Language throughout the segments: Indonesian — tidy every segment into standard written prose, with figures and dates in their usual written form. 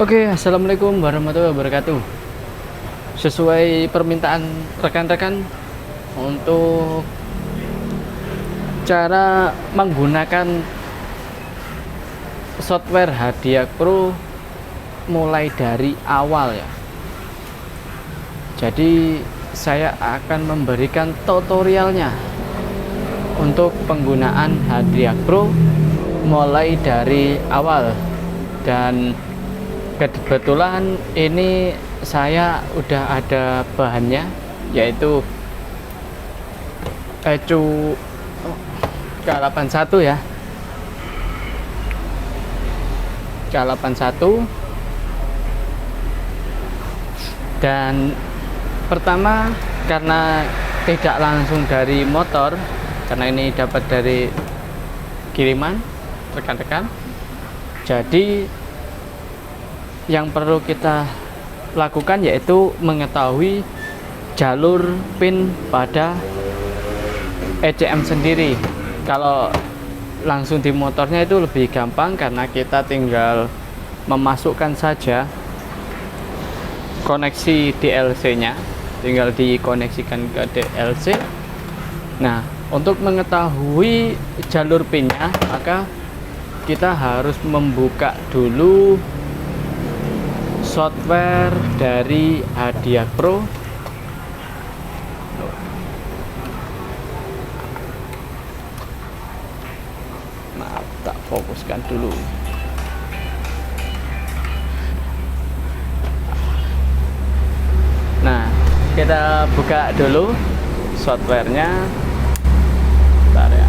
Oke, assalamualaikum warahmatullahi wabarakatuh. Sesuai permintaan rekan-rekan untuk cara menggunakan software Hadiah Pro mulai dari awal ya. Jadi saya akan memberikan tutorialnya untuk penggunaan Hadiah Pro mulai dari awal, dan kebetulan ini saya udah ada bahannya, yaitu ECU K81 ya, K81. Dan pertama, karena tidak langsung dari motor, karena ini dapat dari kiriman rekan-rekan, jadi yang perlu kita lakukan yaitu mengetahui jalur pin pada ECM sendiri. Kalau langsung di motornya itu lebih gampang, karena kita tinggal memasukkan saja koneksi DLC-nya, tinggal dikoneksikan ke DLC. Nah, untuk mengetahui jalur pinnya, maka kita harus membuka dulu software dari Hadiah Pro. Maaf, tak fokuskan dulu. Nah, kita buka dulu softwarenya. Bentar ya.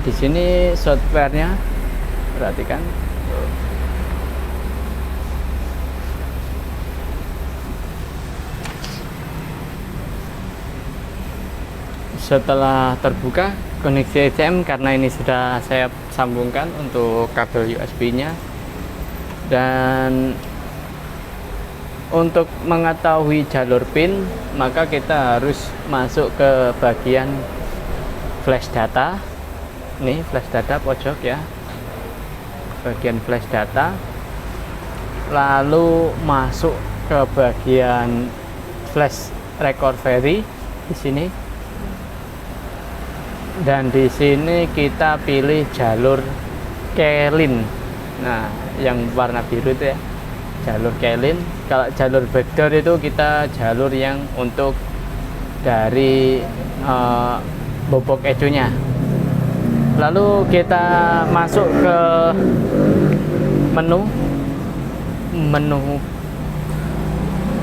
Di sini softwarenya, perhatikan. Setelah terbuka koneksi ECM, karena ini sudah saya sambungkan untuk kabel USB-nya, dan untuk mengetahui jalur pin, maka kita harus masuk ke bagian flash data. Ini flash data pojok ya, bagian flash data, lalu masuk ke bagian flash recovery di sini, dan di sini kita pilih jalur Kelin. Nah, yang warna biru itu ya, jalur Kelin. Kalau jalur backdoor itu kita jalur yang untuk dari bobok ECU-nya. Lalu kita masuk ke menu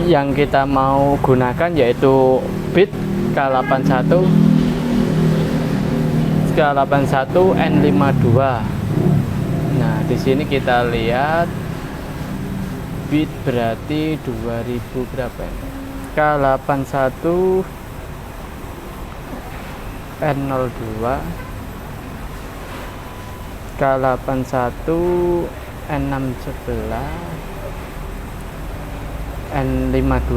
yang kita mau gunakan, yaitu bit K81 N52. Nah, di sini kita lihat bit berarti 2000 berapa ini? K81 N02, K81 N611, N52.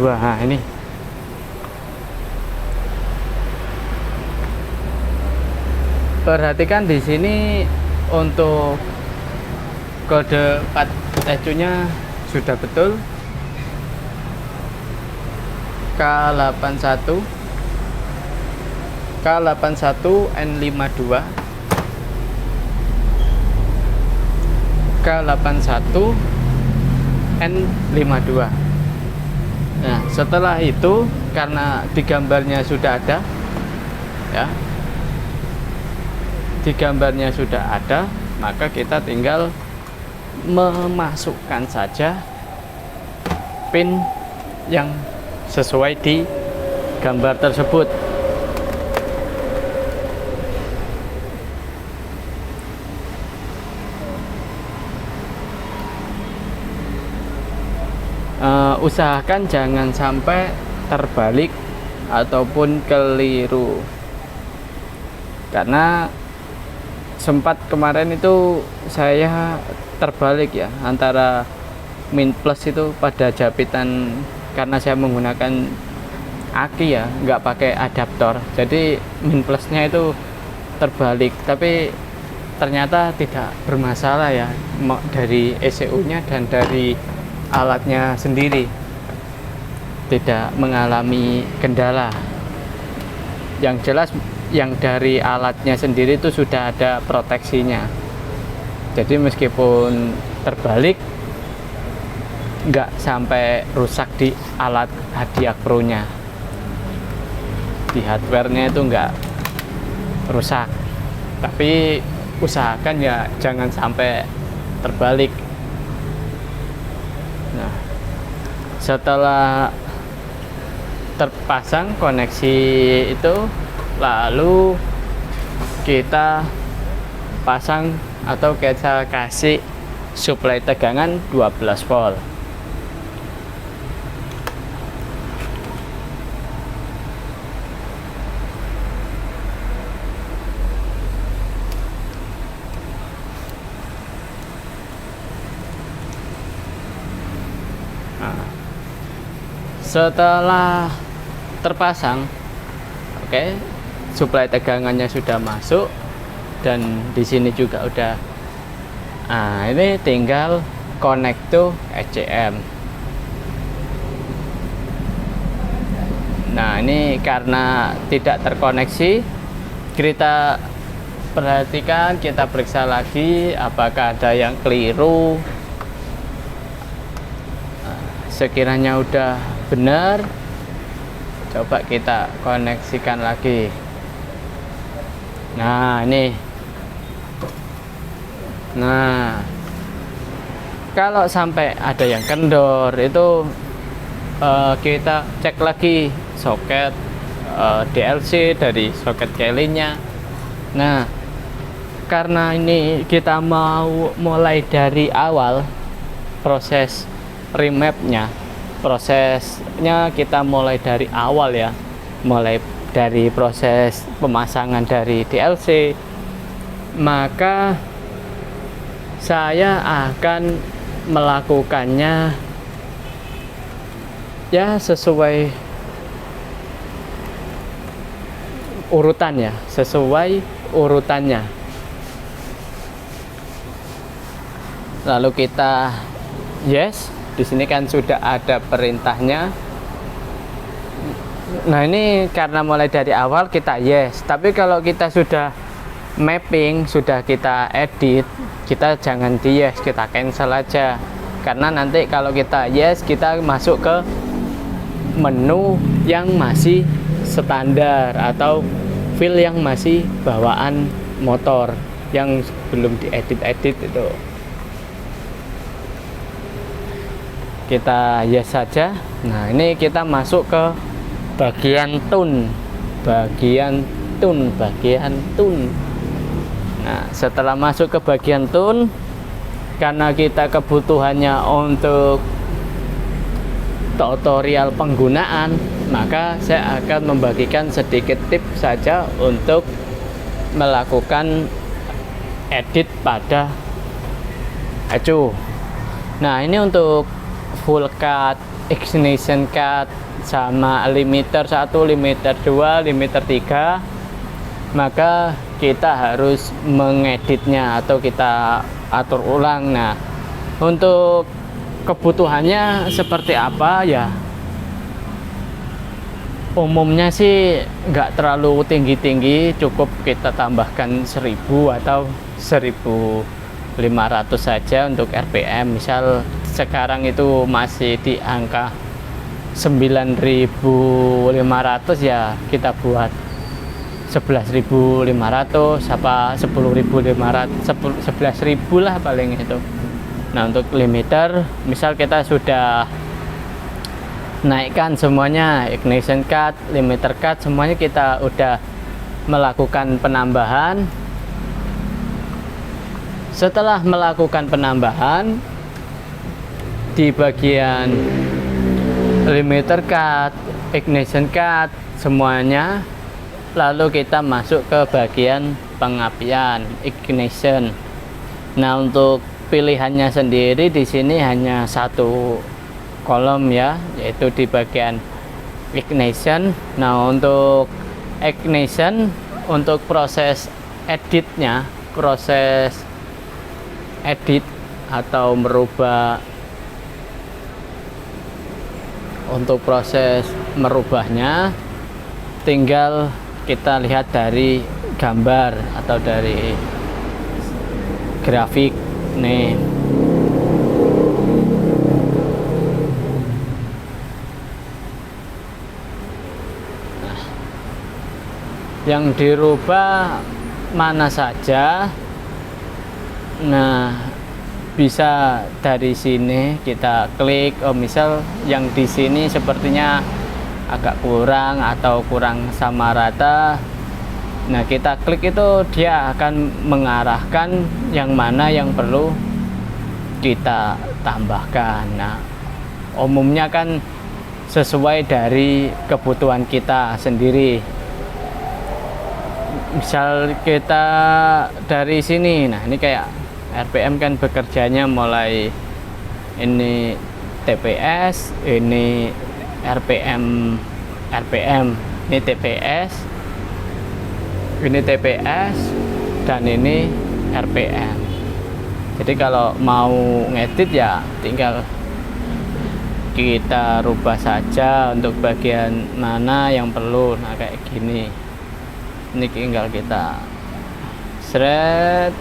Nah, ini perhatikan di sini untuk kode 4 ECU-nya sudah betul, K81 N52, K81 N52. Nah, setelah itu, karena di gambarnya sudah ada ya, di gambarnya sudah ada, maka kita tinggal memasukkan saja pin yang sesuai di gambar tersebut. Usahakan jangan sampai terbalik ataupun keliru, karena sempat kemarin itu saya terbalik ya, antara min plus itu pada japitan, karena saya menggunakan aki ya, nggak pakai adaptor. Jadi min plusnya itu terbalik, tapi ternyata tidak bermasalah ya, dari ECU-nya dan dari alatnya sendiri tidak mengalami kendala. Yang jelas yang dari alatnya sendiri itu sudah ada proteksinya, jadi meskipun terbalik nggak sampai rusak di alat Hadiaq Pro nya, di hardware-nya itu nggak rusak, tapi usahakan ya jangan sampai terbalik. Nah, setelah terpasang koneksi itu, lalu kita pasang atau kita kasih suplai tegangan 12 volt. Setelah terpasang, oke, suplai tegangannya sudah masuk dan di sini juga udah. Nah, ini tinggal connect to SCM. Nah, ini karena tidak terkoneksi, kita perhatikan, kita periksa lagi apakah ada yang keliru. Sekiranya udah benar, coba kita koneksikan lagi. Nah, ini. Nah, kalau sampai ada yang kendor itu kita cek lagi soket DLC dari soket Kelly-nya. Nah, karena ini kita mau mulai dari awal proses remapnya, prosesnya kita mulai dari awal ya, mulai dari proses pemasangan dari DLC, maka saya akan melakukannya ya sesuai urutannya, lalu kita yes. Di sini kan sudah ada perintahnya. Nah, ini karena mulai dari awal kita yes. Tapi kalau kita sudah mapping, sudah kita edit, kita jangan di yes, kita cancel aja. Karena nanti kalau kita yes, kita masuk ke menu yang masih standar atau file yang masih bawaan motor yang belum diedit-edit itu. Kita yes saja. Nah, ini kita masuk ke bagian tune. Nah, setelah masuk ke bagian tune, karena kita kebutuhannya untuk tutorial penggunaan, maka saya akan membagikan sedikit tips saja untuk melakukan edit pada ECU. Nah, ini untuk full cut, ignition cut, sama limiter 1, limiter 2, limiter 3, maka kita harus mengeditnya atau kita atur ulang. Nah, untuk kebutuhannya seperti apa ya, umumnya sih nggak terlalu tinggi-tinggi, cukup kita tambahkan 1000 atau 1500 saja untuk RPM. Misal sekarang itu masih di angka 9.500, ya kita buat 11.500 apa 10.500, 11.000 lah paling itu. Nah, untuk limiter misal kita sudah naikkan semuanya, ignition cut, limiter cut, semuanya kita udah melakukan penambahan. Setelah melakukan penambahan di bagian limiter cut, ignition cut, semuanya, lalu kita masuk ke bagian pengapian, ignition. Nah, untuk pilihannya sendiri di sini hanya satu kolom ya, yaitu di bagian ignition. Nah, untuk ignition, untuk proses editnya, proses edit atau merubah, untuk proses merubahnya tinggal kita lihat dari gambar atau dari grafik nih. Nah, yang dirubah mana saja. Nah, bisa dari sini kita klik. Oh, misal yang di sini sepertinya agak kurang atau kurang sama rata. Nah, kita klik itu dia akan mengarahkan yang mana yang perlu kita tambahkan. Nah, umumnya kan sesuai dari kebutuhan kita sendiri. Misal kita dari sini, nah ini kayak RPM kan bekerjanya mulai ini TPS, ini RPM, ini TPS, ini TPS, dan ini RPM. Jadi kalau mau ngedit ya tinggal kita rubah saja untuk bagian mana yang perlu. Nah, kayak gini, ini tinggal kita seret.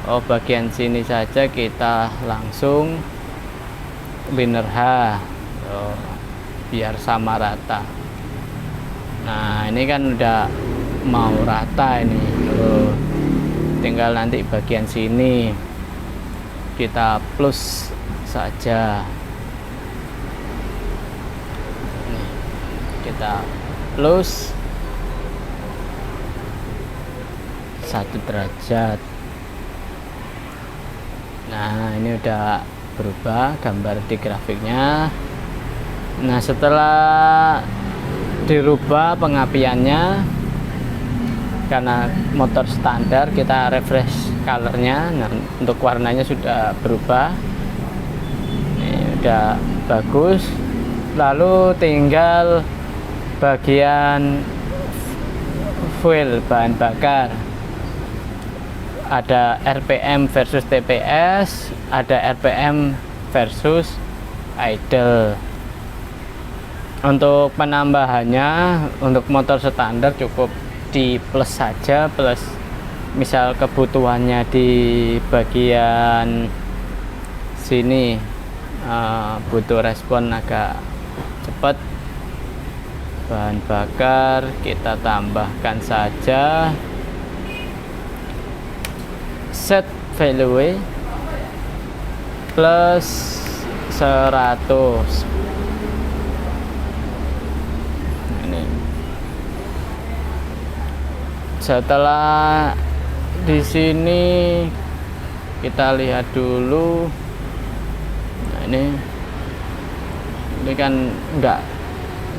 Oh, bagian sini saja kita langsung linear H. Oh, biar sama rata. Nah, ini kan udah mau rata ini. Oh, tinggal nanti bagian sini kita plus saja. Nih, kita plus 1 derajat. Nah, ini udah berubah gambar di grafiknya. Nah, setelah dirubah pengapiannya, karena motor standar kita refresh colornya. Nah, untuk warnanya sudah berubah. Ini udah bagus. Lalu tinggal bagian fuel bahan bakar. Ada RPM versus TPS, ada RPM versus idle. Untuk penambahannya, untuk motor standar cukup di plus saja, plus misal kebutuhannya di bagian sini butuh respon agak cepat, bahan bakar kita tambahkan saja, set value plus 100. Ini setelah di sini kita lihat dulu. Nah, ini kan enggak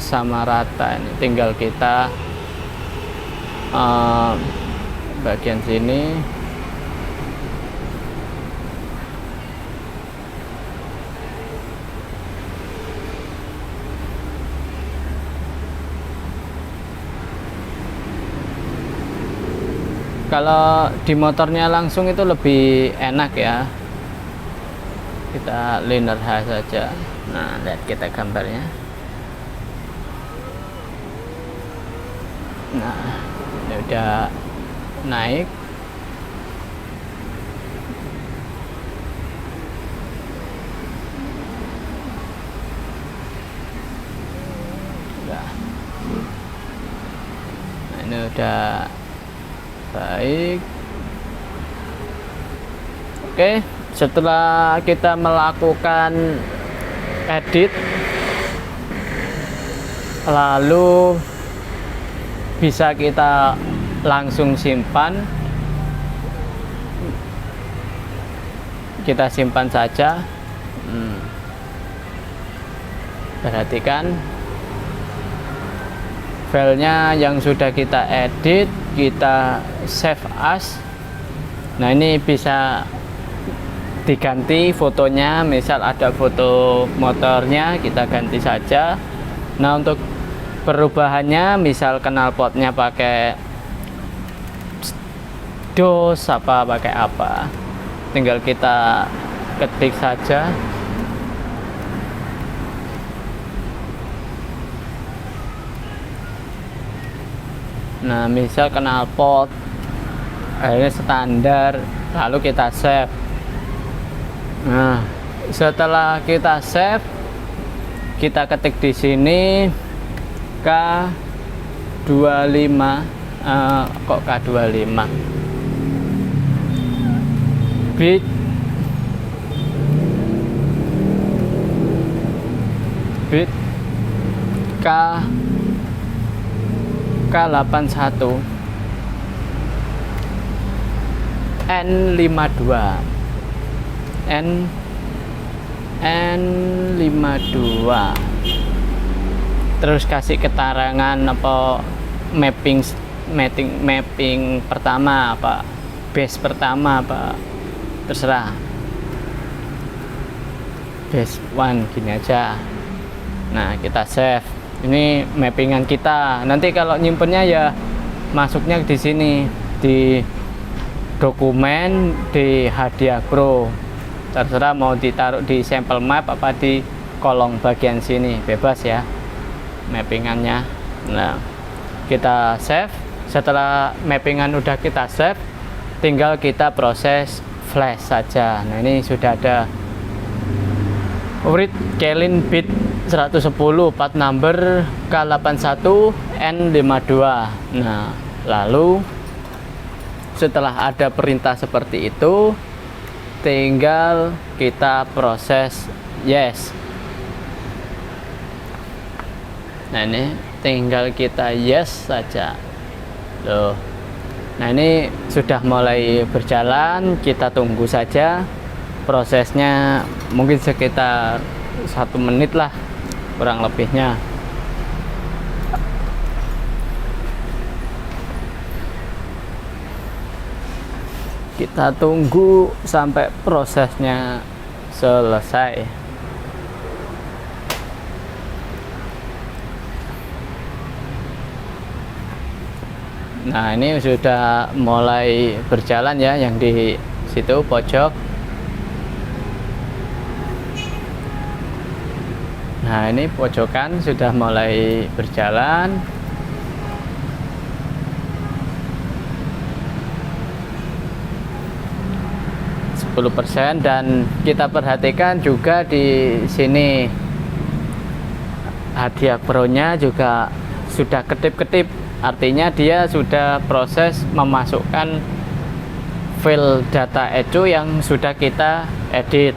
sama rata, ini tinggal kita bagian sini kalau di motornya langsung itu lebih enak ya, kita linear H saja. Nah, lihat kita gambarnya. Nah, ini udah naik. Udah. Nah, ini udah baik. Oke, setelah kita melakukan edit, lalu bisa kita langsung simpan. Kita simpan saja. Perhatikan filenya yang sudah kita edit, kita save as. Nah, ini bisa diganti fotonya, misal ada foto motornya kita ganti saja. Nah, untuk perubahannya misal knalpotnya pakai dos apa pakai apa, tinggal kita ketik saja. Nah, misal knalpot ini standar, lalu kita save. Nah, setelah kita save, kita ketik di sini K25. Kok K25? Bit K81 N52 N52, terus kasih keterangan apa mapping pertama apa base pertama apa terserah, base 1 gini aja. Nah, kita save. Ini mappingan kita. Nanti kalau nyimpennya ya masuknya di sini di dokumen di Hadiah Pro. Terserah mau ditaruh di sampel map apa di kolong bagian sini, bebas ya mappingannya. Nah, kita save. Setelah mappingan udah kita save, tinggal kita proses flash saja. Nah, ini sudah ada read Kelin bit 110 part number K81 N52. Nah, lalu setelah ada perintah seperti itu, tinggal kita proses yes. Nah, ini tinggal kita yes saja loh. Nah, ini sudah mulai berjalan, kita tunggu saja prosesnya, mungkin sekitar 1 menit lah kurang lebihnya. Kita tunggu sampai prosesnya selesai. Nah, ini sudah mulai berjalan ya, yang di situ pojok. Nah, ini pojokan sudah mulai berjalan. %, dan kita perhatikan juga di sini Hadiah Pro-nya juga sudah kedip-kedip, artinya dia sudah proses memasukkan file data ecu yang sudah kita edit.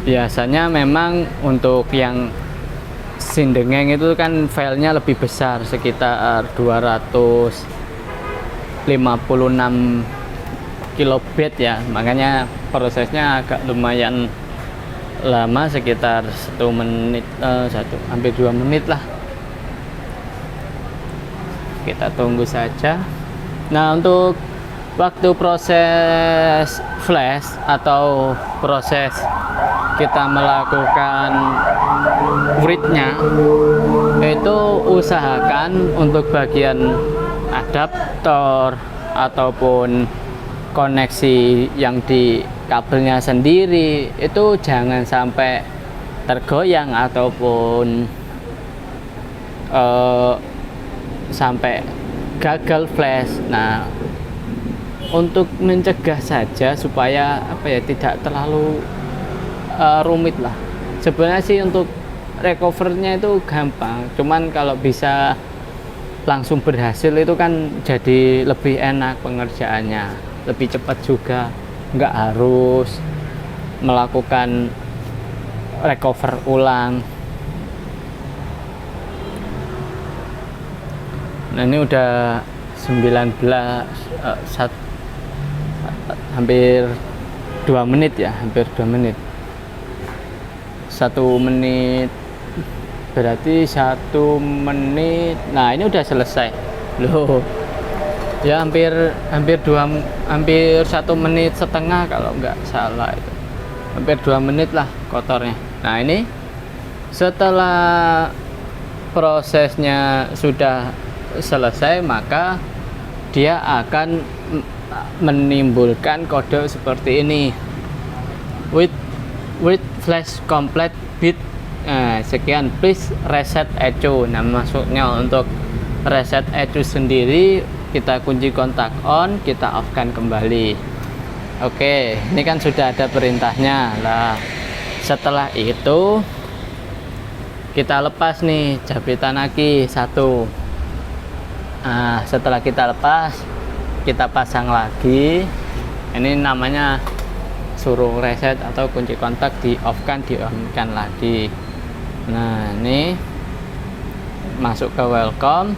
Biasanya memang untuk yang Sindengeng itu kan filenya lebih besar, sekitar 256 kilobit ya, makanya prosesnya agak lumayan lama, sekitar 1 menit, hampir 2 menit lah. Kita tunggu saja. Nah, untuk waktu proses flash atau proses kita melakukan read-nya, itu usahakan untuk bagian adaptor ataupun koneksi yang di kabelnya sendiri itu jangan sampai tergoyang ataupun sampai gagal flash. Nah, untuk mencegah saja supaya tidak terlalu rumit lah. Sebenarnya sih untuk recovernya itu gampang, cuman kalau bisa langsung berhasil itu kan jadi lebih enak pengerjaannya, lebih cepat juga, nggak harus melakukan recover ulang. Nah, ini udah 19 hampir 2 menit ya, hampir 2 menit. 1 menit berarti 1 menit. Nah, ini udah selesai loh. Ya hampir 1,5 menit kalau nggak salah itu. Hampir 2 menit lah kotornya. Nah, ini setelah prosesnya sudah selesai, maka dia akan menimbulkan kode seperti ini. With flash complete bit. Sekian, please reset ECU. Nah, maksudnya untuk reset ECU sendiri, kita kunci kontak on, kita off kan kembali. Oke, ini kan sudah ada perintahnya lah. Setelah itu kita lepas nih jabitan aki 1. Nah, setelah kita lepas, kita pasang lagi. Ini namanya suruh reset atau kunci kontak, di off kan, di on kan lagi. Nah, ini masuk ke welcome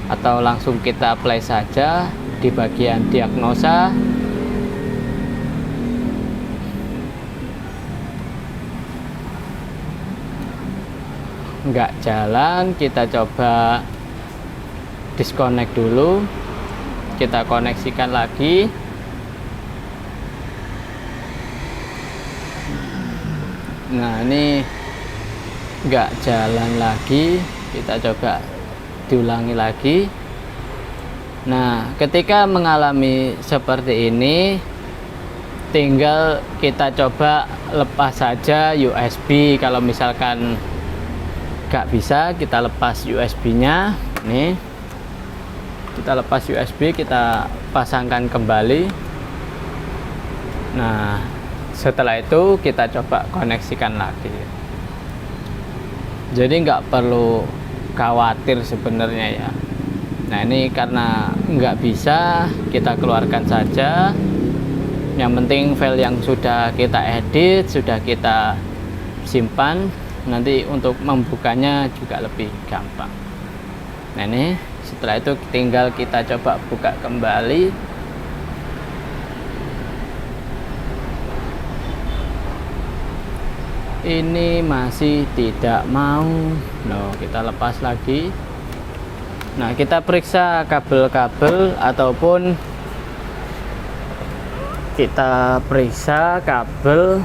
atau langsung kita play saja di bagian diagnosa. Nggak jalan, kita coba disconnect dulu, kita koneksikan lagi. Nah, ini nggak jalan lagi, kita coba diulangi lagi. Nah, ketika mengalami seperti ini, tinggal kita coba lepas saja USB. Kalau misalkan nggak bisa, kita lepas USB-nya. Nih, kita lepas USB, kita pasangkan kembali. Nah, setelah itu kita coba koneksikan lagi. Jadi nggak perlu khawatir sebenarnya ya. Nah, ini karena nggak bisa, kita keluarkan saja. Yang penting file yang sudah kita edit, sudah kita simpan, nanti untuk membukanya juga lebih gampang. Nah, ini setelah itu tinggal kita coba buka kembali. Ini masih tidak mau. Nah, kita lepas lagi. Nah, kita periksa kabel-kabel ataupun kita periksa kabel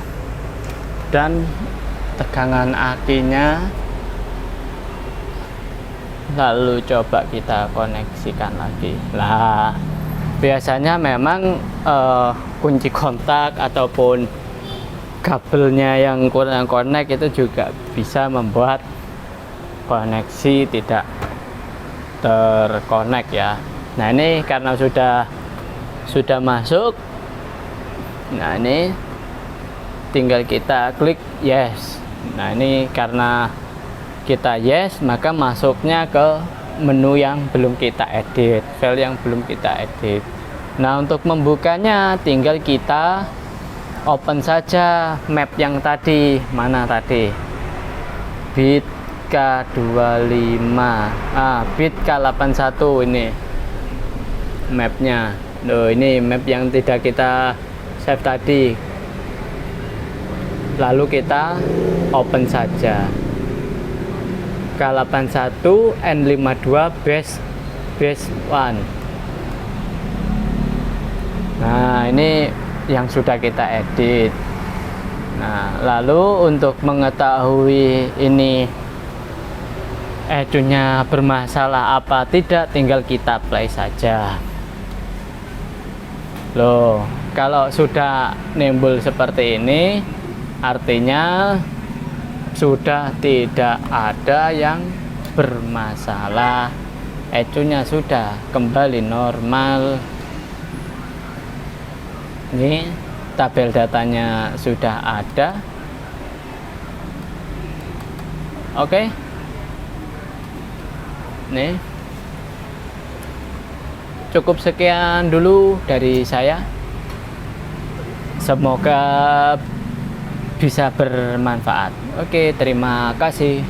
dan tegangan akinya, lalu coba kita koneksikan lagi. Lah, biasanya memang kunci kontak ataupun kabelnya yang kurang connect itu juga bisa membuat koneksi tidak terkonek ya. Nah, ini karena sudah masuk. Nah, ini tinggal kita klik yes. Nah, ini karena kita yes, maka masuknya ke menu yang belum kita edit, file yang belum kita edit. Nah, untuk membukanya tinggal kita open saja map yang tadi. Mana tadi? Bit K25, bit K81 ini mapnya. Loh, ini map yang tidak kita save tadi. Lalu kita open saja K81 N52 base 1. Nah, ini yang sudah kita edit. Nah, lalu untuk mengetahui ini ECU-nya bermasalah apa tidak, tinggal kita play saja. Loh, kalau sudah nimbul seperti ini, artinya sudah tidak ada yang bermasalah. ECU-nya sudah kembali normal. Ini tabel datanya sudah ada. Oke. Nih, cukup sekian dulu dari saya. Semoga bisa bermanfaat. Oke, terima kasih.